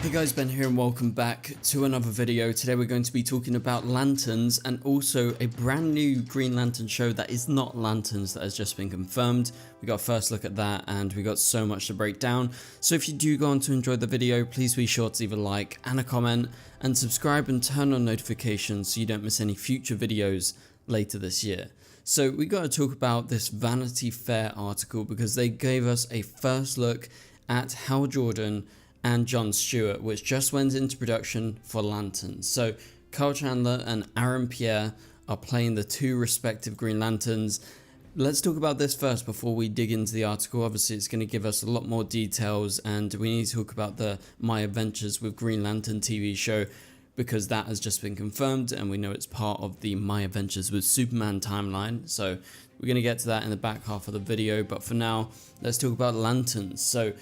Hey guys, Ben here and welcome back to another video. Today we're going to be talking about lanterns and also a brand new Green Lantern show that is not lanterns that has just been confirmed. We got a first look at that and we got so much to break down. So if you do go on to enjoy the video, please be sure to leave a like and a comment and subscribe and turn on notifications so you don't miss any future videos later this year. So we got to talk about this Vanity Fair article because they gave us a first look at Hal Jordan and Jon Stewart, which just went into production for Lanterns. So Kyle Chandler and Aaron Pierre are playing the two respective Green Lanterns. Let's talk about this first before we dig into the article. Obviously it's going to give us a lot more details and we need to talk about the My Adventures with Green Lantern TV show because that has just been confirmed and we know it's part of the My Adventures with Superman timeline. So we're going to get to that in the back half of the video, but for now let's talk about Lanterns. So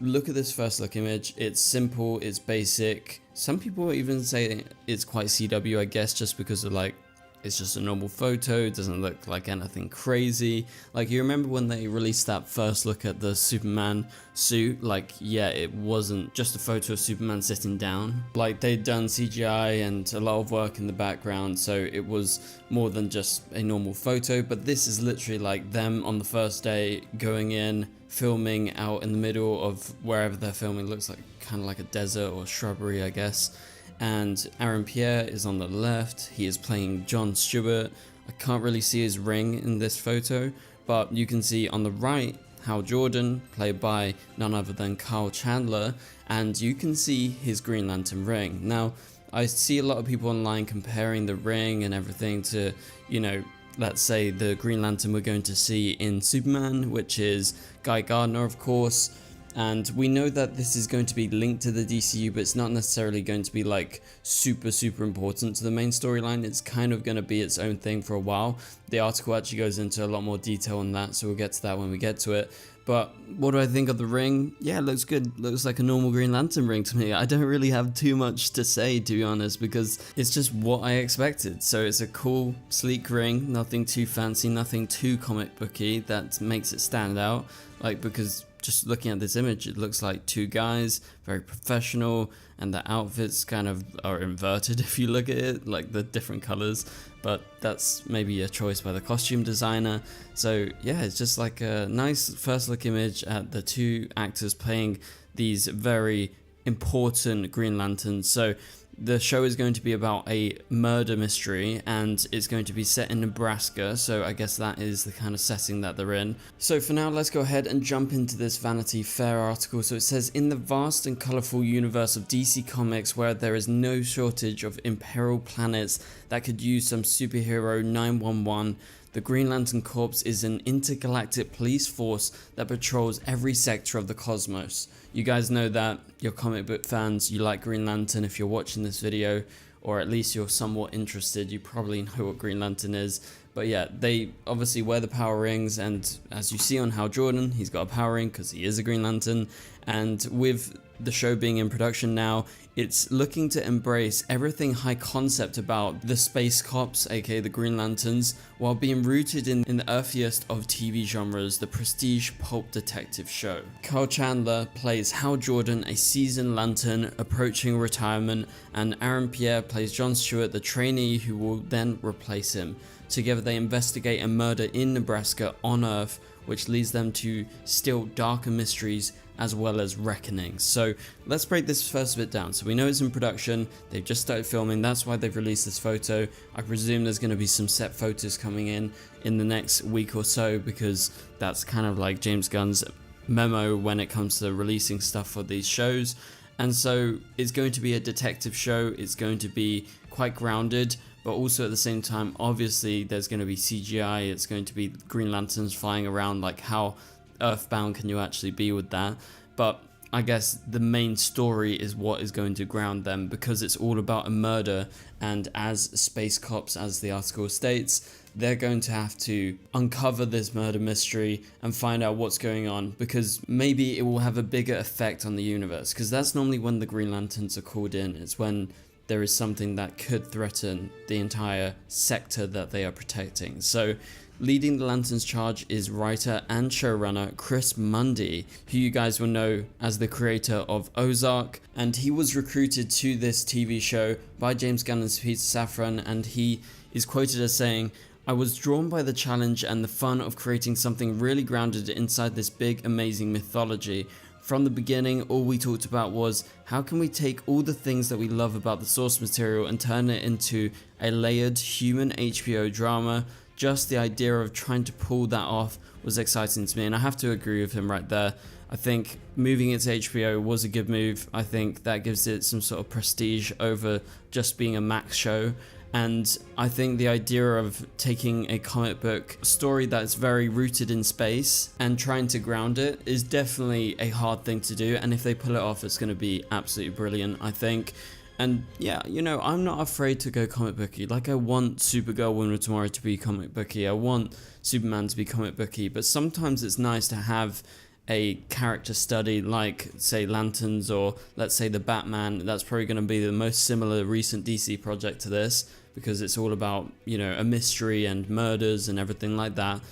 look at this first look image. It's simple, it's basic. Some people even say it's quite CW, I guess, just because of like, it's just a normal photo, it doesn't look like anything crazy. Like, you remember when they released that first look at the Superman suit? Like, yeah, it wasn't just a photo of Superman sitting down. Like, they'd done CGI and a lot of work in the background, so it was more than just a normal photo. But this is literally like them on the first day going in, filming out in the middle of wherever they're filming. Looks like kind of like a desert or shrubbery, I guess. And Aaron Pierre is on the left. He is playing Jon Stewart. I can't really see his ring in this photo, but you can see on the right Hal Jordan, played by none other than Kyle Chandler, and you can see his Green Lantern ring. Now, I see a lot of people online comparing the ring and everything to, you know, let's say the Green Lantern we're going to see in Superman, which is Guy Gardner, of course. And we know that this is going to be linked to the DCU, but it's not necessarily going to be like super important to the main storyline. It's kind of going to be its own thing for a while. The article actually goes into a lot more detail on that, so we'll get to that when we get to it. But what do I think of the ring? Yeah, it looks good. Looks like a normal Green Lantern ring to me. I don't really have too much to say, to be honest, because it's just what I expected. So it's a cool, sleek ring, nothing too fancy, nothing too comic booky that makes it stand out. Like, because just looking at this image, it looks like two guys, very professional, and the outfits kind of are inverted if you look at it, like the different colors, but that's maybe a choice by the costume designer. So yeah, it's just like a nice first look image at the two actors playing these very important Green Lanterns. So the show is going to be about a murder mystery and it's going to be set in Nebraska, so I guess that is the kind of setting that they're in. So for now, let's go ahead and jump into this Vanity Fair article. So it says, in the vast and colourful universe of DC Comics, where there is no shortage of imperiled planets that could use some superhero 911, the Green Lantern Corps is an intergalactic police force that patrols every sector of the cosmos. You guys know that, you're comic book fans, you like Green Lantern. If you're watching this video, or at least you're somewhat interested, you probably know what Green Lantern is. But yeah, they obviously wear the power rings, and as you see on Hal Jordan, he's got a power ring because he is a Green Lantern. And with the show being in production now, it's looking to embrace everything high concept about the space cops, aka the Green Lanterns, while being rooted in the earthiest of TV genres, the prestige pulp detective show. Kyle Chandler plays Hal Jordan, a seasoned lantern approaching retirement, and Aaron Pierre plays Jon Stewart, the trainee who will then replace him. Together they investigate a murder in Nebraska on Earth, which leads them to still darker mysteries as well as reckonings. So let's break this first bit down. So we know it's in production, they've just started filming, that's why they've released this photo. I presume there's going to be some set photos coming in the next week or so, because that's kind of like James Gunn's memo when it comes to releasing stuff for these shows. And so it's going to be a detective show, it's going to be quite grounded, but also at the same time, obviously there's going to be CGI, it's going to be Green Lanterns flying around. Like, how earthbound can you actually be with that? But I guess the main story is what is going to ground them, because it's all about a murder, and as space cops, as the article states, they're going to have to uncover this murder mystery and find out what's going on, because maybe it will have a bigger effect on the universe, because that's normally when the Green Lanterns are called in. It's when there is something that could threaten the entire sector that they are protecting. So Leading the Lanterns charge is writer and showrunner Chris Mundy, who you guys will know as the creator of Ozark, and he was recruited to this TV show by James Gunn and Peter Safran, and he is quoted as saying, "I was drawn by the challenge and the fun of creating something really grounded inside this big, amazing mythology. From the beginning, all we talked about was how can we take all the things that we love about the source material and turn it into a layered human HBO drama. Just the idea of trying to pull that off was exciting to me," and I have to agree with him right there. I think moving it to HBO was a good move. I think that gives it some sort of prestige over just being a Max show. And I think the idea of taking a comic book story that's very rooted in space and trying to ground it is definitely a hard thing to do. And if they pull it off, it's going to be absolutely brilliant, I think. And yeah, you know, I'm not afraid to go comic booky. Like, I want Supergirl Woman of Tomorrow to be comic booky. I want Superman to be comic booky. But sometimes it's nice to have a character study like, say, Lanterns, or let's say the Batman. That's probably going to be the most similar recent DC project to this, because it's all about, you know, a mystery and murders and everything like that.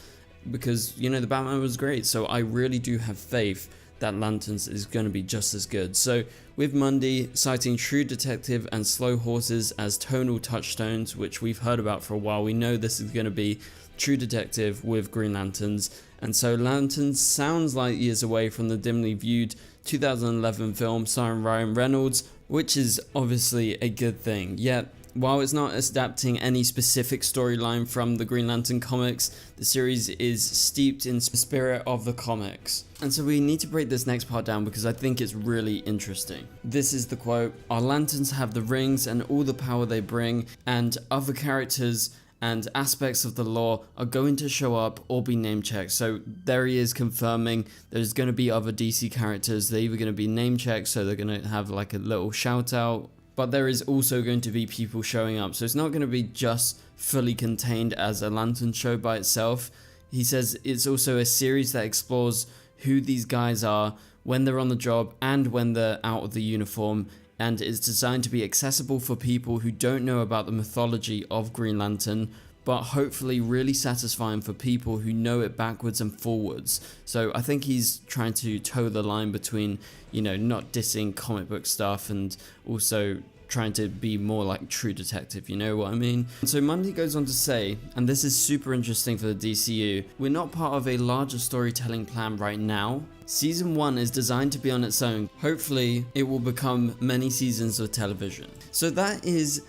Because, you know, the Batman was great. So I really do have faith that Lanterns is going to be just as good. So with Mundy citing True Detective and Slow Horses as tonal touchstones, which we've heard about for a while, we know this is going to be True Detective with Green Lanterns. And so Lanterns sounds like years away from the dimly viewed 2011 film starring Ryan Reynolds, which is obviously a good thing. Yet, while it's not adapting any specific storyline from the Green Lantern comics, the series is steeped in the spirit of the comics. And so we need to break this next part down because I think it's really interesting. This is the quote: "Our lanterns have the rings and all the power they bring, and other characters and aspects of the lore are going to show up or be name checked." So there he is confirming there's going to be other DC characters. They're either going to be name checked, so they're going to have like a little shout out, but there is also going to be people showing up. So it's not going to be just fully contained as a Lantern show by itself. He says it's also a series that explores who these guys are when they're on the job and when they're out of the uniform, and it's designed to be accessible for people who don't know about the mythology of Green Lantern, but hopefully really satisfying for people who know it backwards and forwards. So I think he's trying to toe the line between, you know, not dissing comic book stuff and also trying to be more like True Detective, you know what I mean? So Mundy goes on to say, and this is super interesting for the DCU, "We're not part of a larger storytelling plan right now. Season 1 is designed to be on its own. Hopefully it will become many seasons of television." So that is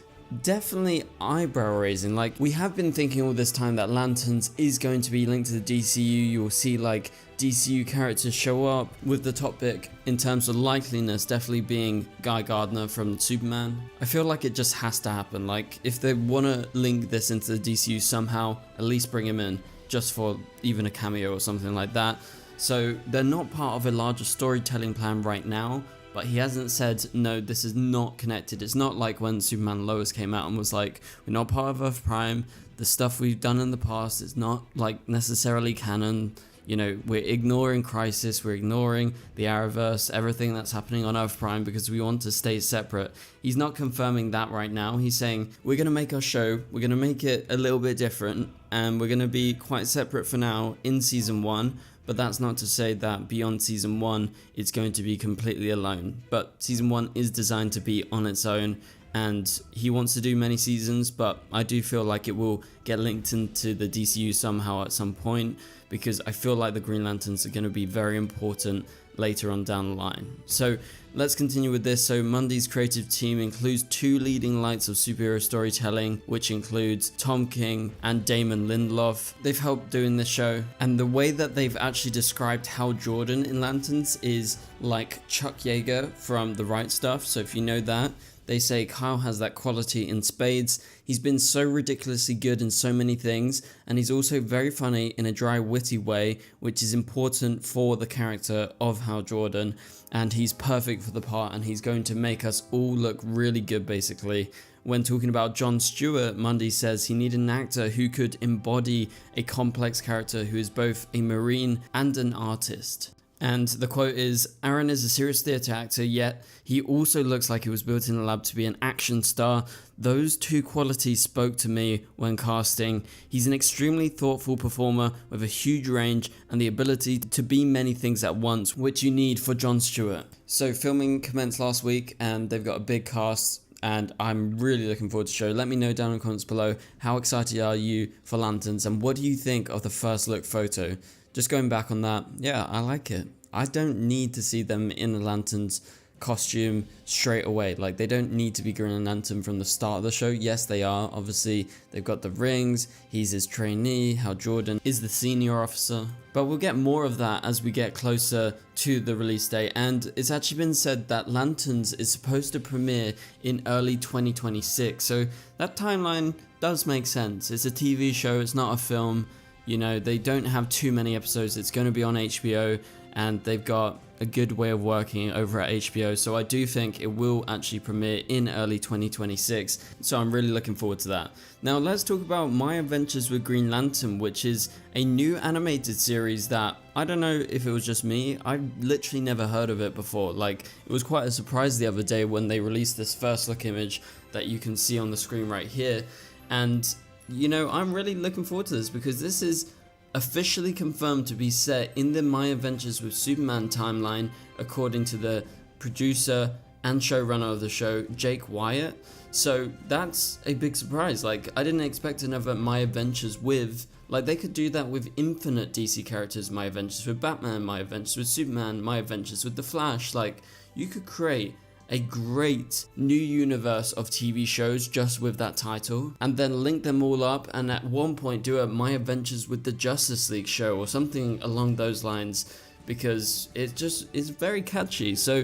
definitely eyebrow raising. Like, we have been thinking all this time that Lanterns is going to be linked to the DCU. You will see like DCU characters show up, with the top pick in terms of likeliness definitely being Guy Gardner from Superman. I feel like it just has to happen. Like, if they want to link this into the DCU somehow, at least bring him in just for even a cameo or something like that. So they're not part of a larger storytelling plan right now, but he hasn't said, no, this is not connected. It's not like when Superman Lois came out and was like, we're not part of Earth Prime. The stuff we've done in the past is not like necessarily canon. You know, we're ignoring Crisis, we're ignoring the Arrowverse, everything that's happening on Earth Prime because we want to stay separate. He's not confirming that right now. He's saying, we're going to make our show, we're going to make it a little bit different, and we're going to be quite separate for now in Season 1. But that's not to say that beyond Season 1, it's going to be completely alone. But Season 1 is designed to be on its own, and he wants to do many seasons, but I do feel like it will get linked into the DCU somehow at some point, because I feel like the Green Lanterns are going to be very important later on down the line. So let's continue with this. So Mundy's creative team includes 2 leading lights of superhero storytelling, which includes Tom King and Damon Lindelof. They've helped doing this show, and the way that they've actually described Hal Jordan in Lanterns is like Chuck Yeager from The Right Stuff. So if you know that, they say Kyle has that quality in spades. He's been so ridiculously good in so many things, and he's also very funny in a dry, witty way, which is important for the character of Hal Jordan, and he's perfect for the part, and he's going to make us all look really good, basically. When talking about Jon Stewart, Mundy says he needed an actor who could embody a complex character who is both a Marine and an artist. And the quote is, "Aaron is a serious theatre actor, yet he also looks like he was built in a lab to be an action star. Those two qualities spoke to me when casting. He's an extremely thoughtful performer with a huge range and the ability to be many things at once, which you need for Jon Stewart." So filming commenced last week and they've got a big cast, and I'm really looking forward to the show. Let me know down in the comments below, how excited are you for Lanterns, and what do you think of the first look photo? Just going back on that, yeah, I like it. I don't need to see them in the Lanterns costume straight away. Like, they don't need to be Green Lantern from the start of the show. Yes, they are. Obviously, they've got the rings, he's his trainee, Hal Jordan is the senior officer. But we'll get more of that as we get closer to the release date. And it's actually been said that Lanterns is supposed to premiere in early 2026. So that timeline does make sense. It's a TV show, it's not a film. You know, they don't have too many episodes. It's going to be on HBO, and they've got a good way of working over at HBO. So I do think it will actually premiere in early 2026. So I'm really looking forward to that. Now let's talk about My Adventures with Green Lantern, which is a new animated series that I don't know if it was just me. I literally never heard of it before. Like, it was quite a surprise the other day when they released this first look image that you can see on the screen right here. And you know, I'm really looking forward to this because this is officially confirmed to be set in the My Adventures with Superman timeline, according to the producer and showrunner of the show, Jake Wyatt. So that's a big surprise. Like, I didn't expect another My Adventures with, like, they could do that with infinite DC characters. My Adventures with Batman, My Adventures with Superman, My Adventures with The Flash. Like, you could create a great new universe of TV shows just with that title, and then link them all up, and at one point do a My Adventures with the Justice League show or something along those lines, because it just is very catchy. So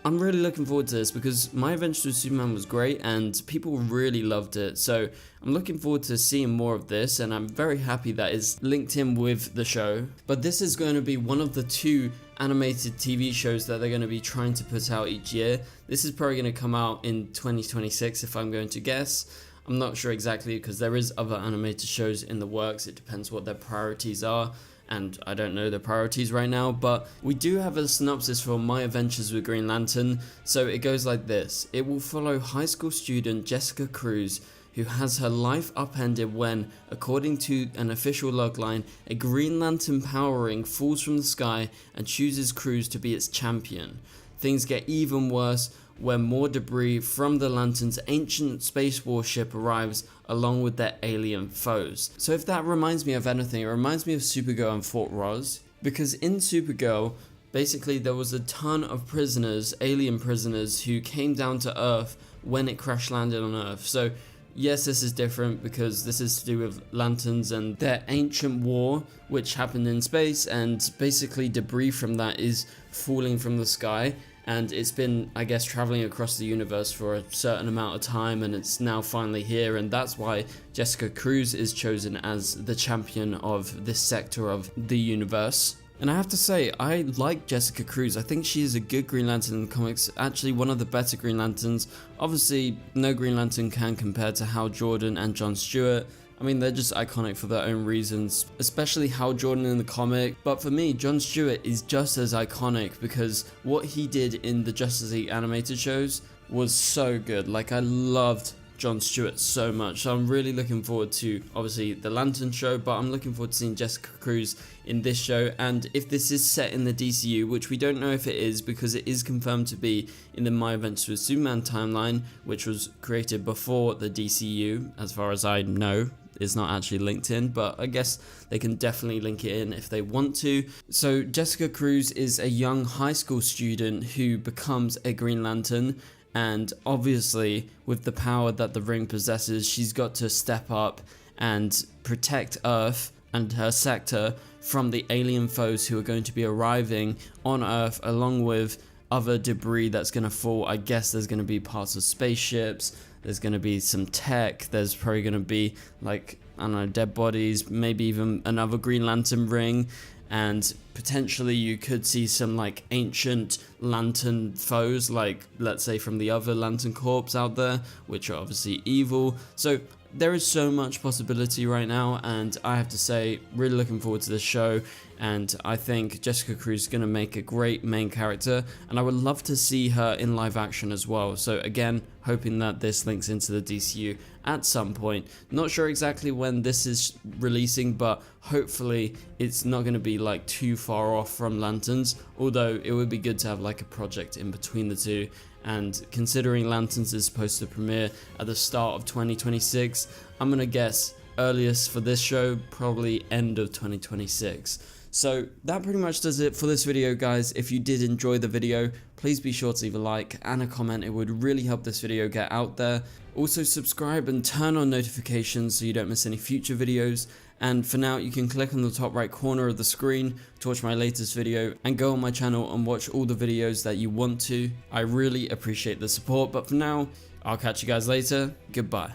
I'm really looking forward to this because My Adventures with Superman was great and people really loved it. So I'm looking forward to seeing more of this, and I'm very happy that it's linked in with the show. But this is going to be one of the two animated TV shows that they're going to be trying to put out each year. This is probably going to come out in 2026 if I'm going to guess. I'm not sure exactly because there is other animated shows in the works. It depends what their priorities are, and I don't know their priorities right now. But we do have a synopsis for My Adventures with Green Lantern. So it goes like this. It will follow high school student Jessica Cruz, who has her life upended when, according to an official logline, a Green Lantern power ring falls from the sky and chooses Cruz to be its champion. Things get even worse when more debris from the Lantern's ancient space warship arrives along with their alien foes. So if that reminds me of anything, it reminds me of Supergirl and Fort Ross, because in Supergirl, basically there was a ton of prisoners, alien prisoners, who came down to Earth when it crash landed on Earth. So yes, this is different because this is to do with Lanterns and their ancient war, which happened in space, and basically debris from that is falling from the sky, and it's been, I guess, traveling across the universe for a certain amount of time, and it's now finally here, and that's why Jessica Cruz is chosen as the champion of this sector of the universe. And I have to say, I like Jessica Cruz. I think she is a good Green Lantern in the comics, actually one of the better Green Lanterns. Obviously, no Green Lantern can compare to Hal Jordan and Jon Stewart. I mean, they're just iconic for their own reasons, especially Hal Jordan in the comic. But for me, Jon Stewart is just as iconic because what he did in the Justice League animated shows was so good. Like, I loved Jon Stewart so much. So I'm really looking forward to, obviously, the Lantern show, but I'm looking forward to seeing Jessica Cruz in this show. And if this is set in the DCU, which we don't know if it is because it is confirmed to be in the My Adventures with Superman timeline, which was created before the DCU, as far as I know. It's not actually linked in, but I guess they can definitely link it in if they want to. So Jessica Cruz is a young high school student who becomes a Green Lantern, and obviously with the power that the ring possesses, she's got to step up and protect Earth and her sector from the alien foes who are going to be arriving on Earth, along with other debris that's going to fall. I guess there's going to be parts of spaceships, there's going to be some tech, there's probably going to be, like, I don't know, dead bodies, maybe even another Green Lantern ring, and potentially you could see some, like, ancient Lantern foes, like, let's say from the other Lantern Corps out there, which are obviously evil. So there is so much possibility right now, and I have to say, really looking forward to this show. And I think Jessica Cruz is going to make a great main character, and I would love to see her in live action as well. So again, hoping that this links into the DCU at some point. Not sure exactly when this is releasing, but hopefully it's not going to be like too far off from Lanterns, although it would be good to have like a project in between the two. And considering Lanterns is supposed to premiere at the start of 2026, I'm going to guess earliest for this show, probably end of 2026. So that pretty much does it for this video, guys. If you did enjoy the video, please be sure to leave a like and a comment. It would really help this video get out there. Also subscribe and turn on notifications so you don't miss any future videos. And for now, you can click on the top right corner of the screen to watch my latest video and go on my channel and watch all the videos that you want to. I really appreciate the support, but for now, I'll catch you guys later. Goodbye.